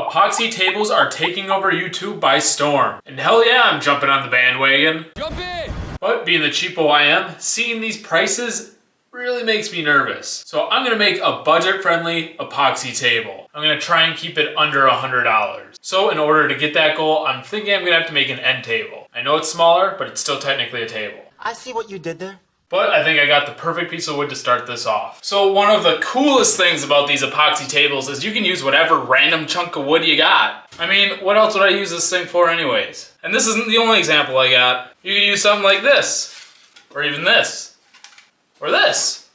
Epoxy tables are taking over YouTube by storm. And hell yeah, I'm jumping on the bandwagon. Jump in! But being the cheapo I am, seeing these prices really makes me nervous. So I'm gonna make a budget-friendly epoxy table. I'm gonna try and keep it under $100. So in order to get that goal, I'm thinking I'm gonna have to make an end table. I know it's smaller, but it's still technically a table. I see what you did there. But I think I got the perfect piece of wood to start this off. So one of the coolest things about these epoxy tables is you can use whatever random chunk of wood you got. I mean, what else would I use this thing for anyways? And this isn't the only example I got. You could use something like this, or even this, or this.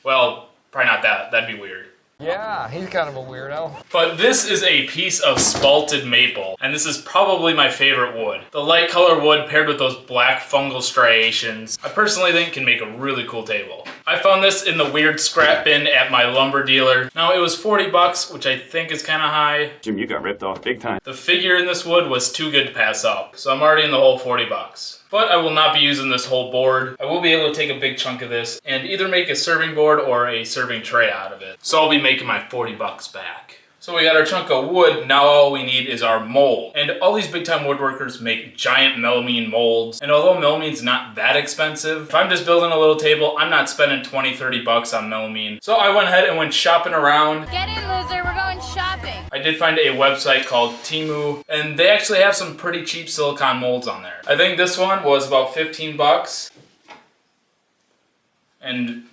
Well, probably not that, that'd be weird. Yeah, he's kind of a weirdo. But this is a piece of spalted maple, and this is probably my favorite wood. The light color wood paired with those black fungal striations, I personally think can make a really cool table. I found this in the weird scrap bin at my lumber dealer. Now it was 40 bucks, which I think is kind of high. Jim, you got ripped off big time. The figure in this wood was too good to pass up, so I'm already in the whole 40 bucks. But I will not be using this whole board. I will be able to take a big chunk of this and either make a serving board or a serving tray out of it. So I'll be making my 40 bucks back. So we got our chunk of wood, now all we need is our mold. And all these big time woodworkers make giant melamine molds. And although melamine's not that expensive, if I'm just building a little table, I'm not spending 20, 30 bucks on melamine. So I went ahead and went shopping around. Get in, loser, we're going shopping. I did find a website called Temu, and they actually have some pretty cheap silicone molds on there. I think this one was about 15 bucks. And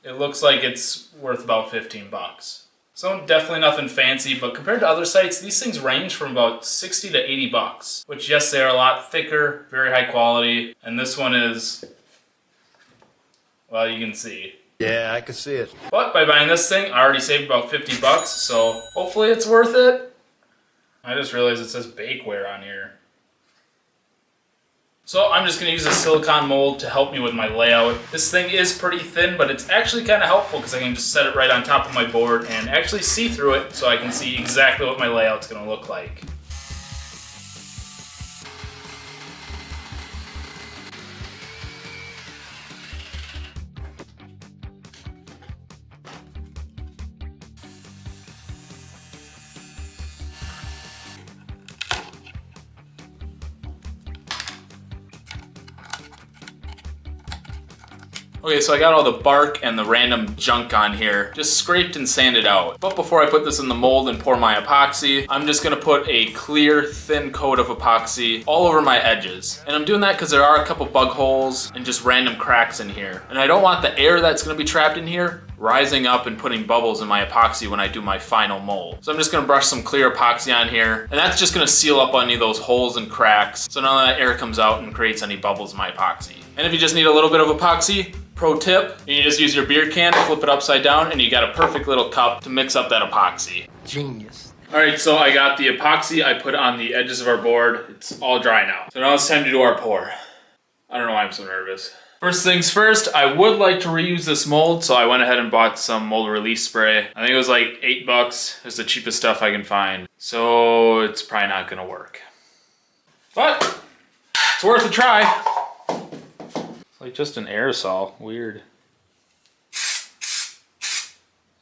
it looks like it's worth about 15 bucks. So definitely nothing fancy, but compared to other sites, these things range from about 60 to 80 bucks. Which, yes, they are a lot thicker, very high quality, and this one is, well, you can see. Yeah, I can see it. But by buying this thing, I already saved about 50 bucks, so hopefully it's worth it. I just realized it says bakeware on here. So I'm just gonna use a silicone mold to help me with my layout. This thing is pretty thin, but it's actually kind of helpful because I can just set it right on top of my board and actually see through it so I can see exactly what my layout's gonna look like. Okay, so I got all the bark and the random junk on here, just scraped and sanded out. But before I put this in the mold and pour my epoxy, I'm just gonna put a clear, thin coat of epoxy all over my edges. And I'm doing that because there are a couple bug holes and just random cracks in here. And I don't want the air that's gonna be trapped in here rising up and putting bubbles in my epoxy when I do my final mold. So I'm just gonna brush some clear epoxy on here, and that's just gonna seal up any of those holes and cracks so none of that air comes out and creates any bubbles in my epoxy. And if you just need a little bit of epoxy, pro tip, you just use your beer can, flip it upside down, and you got a perfect little cup to mix up that epoxy. Genius. All right, so I got the epoxy I put on the edges of our board. It's all dry now. So now it's time to do our pour. I don't know why I'm so nervous. First things first, I would like to reuse this mold, so I went ahead and bought some mold release spray. I think it was like 8 bucks. It's the cheapest stuff I can find. So it's probably not gonna work. But it's worth a try. It's like just an aerosol, weird.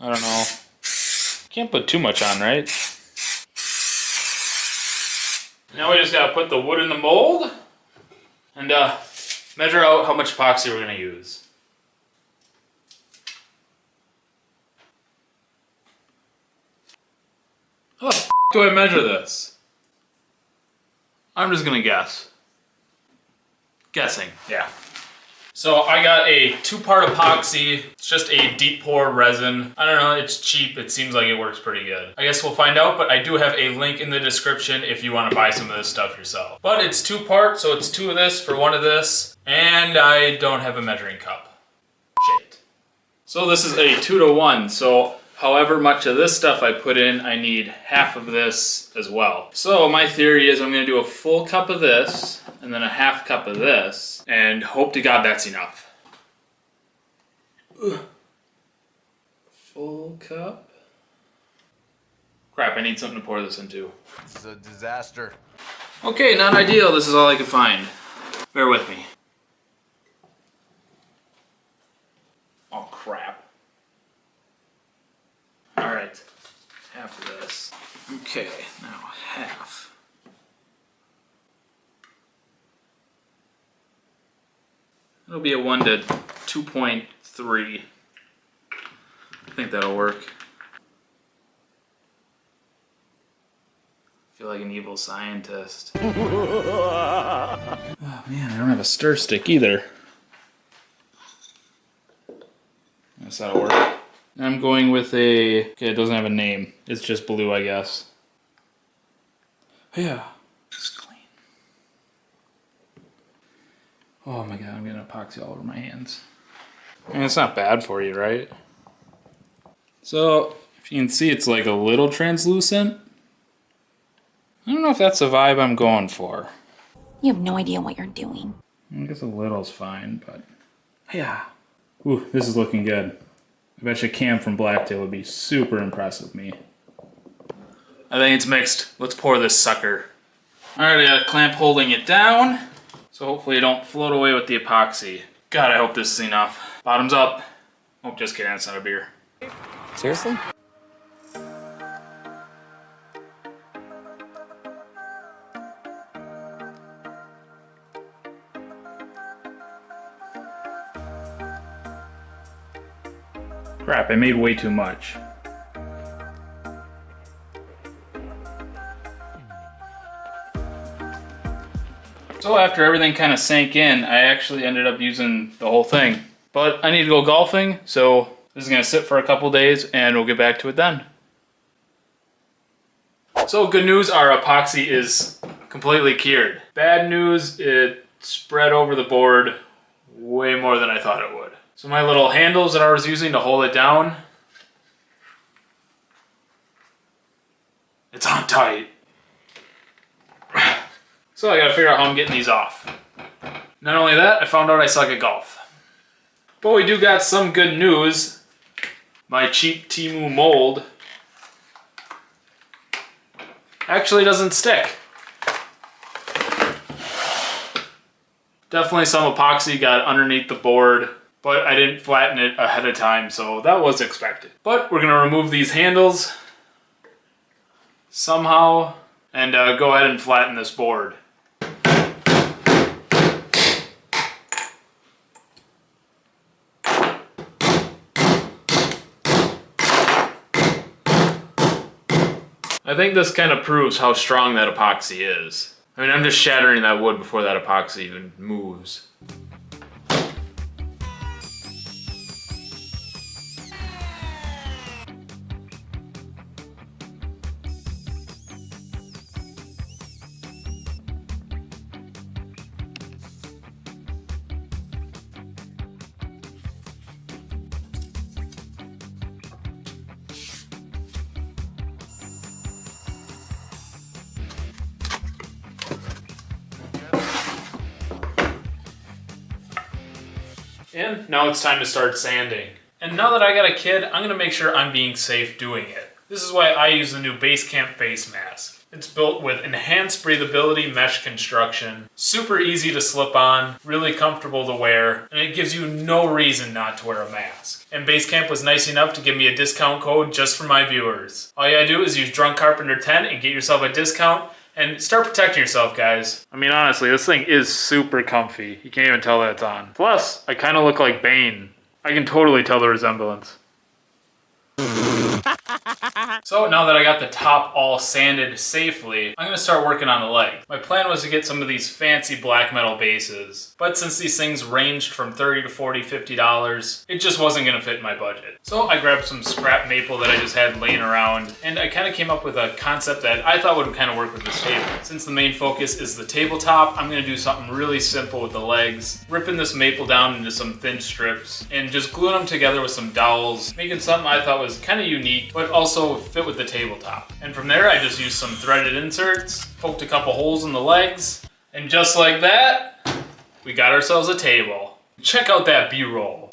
I don't know. Can't put too much on, right? Now we just gotta put the wood in the mold and measure out how much epoxy we're gonna use. How the f do I measure this? I'm just gonna guess. Guessing, yeah. So I got a 2-part epoxy. It's just a deep pour resin. I don't know, it's cheap. It seems like it works pretty good. I guess we'll find out, but I do have a link in the description if you want to buy some of this stuff yourself. But it's 2-part, so it's 2 of this for 1 of this. And I don't have a measuring cup. Shit. So this is a 2-to-1, so however much of this stuff I put in, I need half of this as well. So my theory is I'm gonna do a full cup of this, and then a half cup of this, and hope to God that's enough. Ugh. Full cup? Crap, I need something to pour this into. This is a disaster. Okay, not ideal, this is all I could find. Bear with me. Oh crap. Alright, half of this. Okay, now half. It'll be a 1 to 2.3. I think that'll work. I feel like an evil scientist. Oh man, I don't have a stir stick either. Guess that'll work. I'm going with okay, it doesn't have a name. It's just blue, I guess. Yeah. It's clean. Oh my god, I'm getting epoxy all over my hands. I mean, it's not bad for you, right? So, if you can see, it's like a little translucent. I don't know if that's the vibe I'm going for. You have no idea what you're doing. I guess a little's fine, but... Yeah. Ooh, this is looking good. I bet you Cam from Blacktail would be super impressed with me. I think it's mixed. Let's pour this sucker. Alright, I got a clamp holding it down, so hopefully it don't float away with the epoxy. God, I hope this is enough. Bottoms up. Oh, just kidding, it's not a beer. Seriously? Crap, I made way too much. So after everything kind of sank in, I actually ended up using the whole thing. But I need to go golfing, so this is gonna sit for a couple days and we'll get back to it then. So good news, our epoxy is completely cured. Bad news, it spread over the board way more than I thought it would. So my little handles that I was using to hold it down, it's on tight. So I gotta figure out how I'm getting these off. Not only that, I found out I suck at golf. But we do got some good news. My cheap temu mold actually doesn't stick. Definitely some epoxy got underneath the board, but I didn't flatten it ahead of time, so that was expected. But we're gonna remove these handles somehow and go ahead and flatten this board. I think this kind of proves how strong that epoxy is. I mean, I'm just shattering that wood before that epoxy even moves. And now it's time to start sanding. And now that I got a kid, I'm gonna make sure I'm being safe doing it. This is why I use the new Basecamp face mask. It's built with enhanced breathability mesh construction, super easy to slip on, really comfortable to wear, and it gives you no reason not to wear a mask. And Basecamp was nice enough to give me a discount code just for my viewers. All you gotta do is use drunkcarpenter10 and get yourself a discount, and start protecting yourself, guys. I mean, honestly, this thing is super comfy. You can't even tell that it's on. Plus, I kind of look like Bane. I can totally tell the resemblance. So now that I got the top all sanded safely, I'm gonna start working on the leg. My plan was to get some of these fancy black metal bases, but since these things ranged from $30 to $40, $50, it just wasn't gonna fit in my budget. So I grabbed some scrap maple that I just had laying around, and I kind of came up with a concept that I thought would kind of work with this table. Since the main focus is the tabletop, I'm gonna do something really simple with the legs, ripping this maple down into some thin strips, and just gluing them together with some dowels, making something I thought was kind of unique, but also fit with the tabletop. And from there, I just used some threaded inserts, poked a couple holes in the legs, and just like that, we got ourselves a table. Check out that B-roll.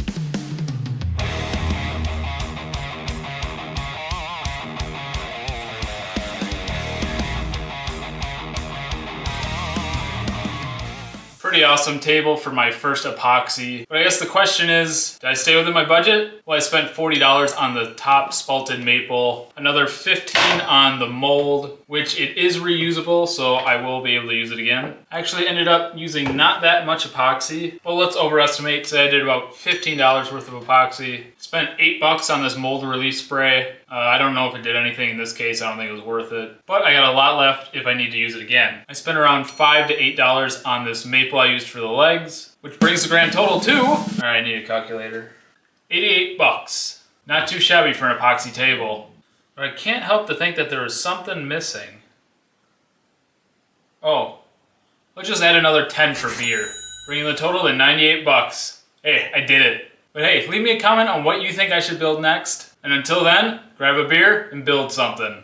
Pretty awesome table for my first epoxy. But I guess the question is, did I stay within my budget? Well, I spent $40 on the top spalted maple, another $15 on the mold, which it is reusable, so I will be able to use it again. I actually ended up using not that much epoxy. Well, let's overestimate, say I did about $15 worth of epoxy. Spent $8 on this mold release spray. I don't know if it did anything in this case. I don't think it was worth it. But I got a lot left if I need to use it again. I spent around $5 to $8 on this maple I used for the legs, which brings the grand total to, all right, I need a calculator, $88. Not too shabby for an epoxy table. But I can't help to think that there was something missing. Oh, let's just add another 10 for beer, bringing the total to $98. Hey, I did it. But hey, leave me a comment on what you think I should build next. And until then, grab a beer and build something.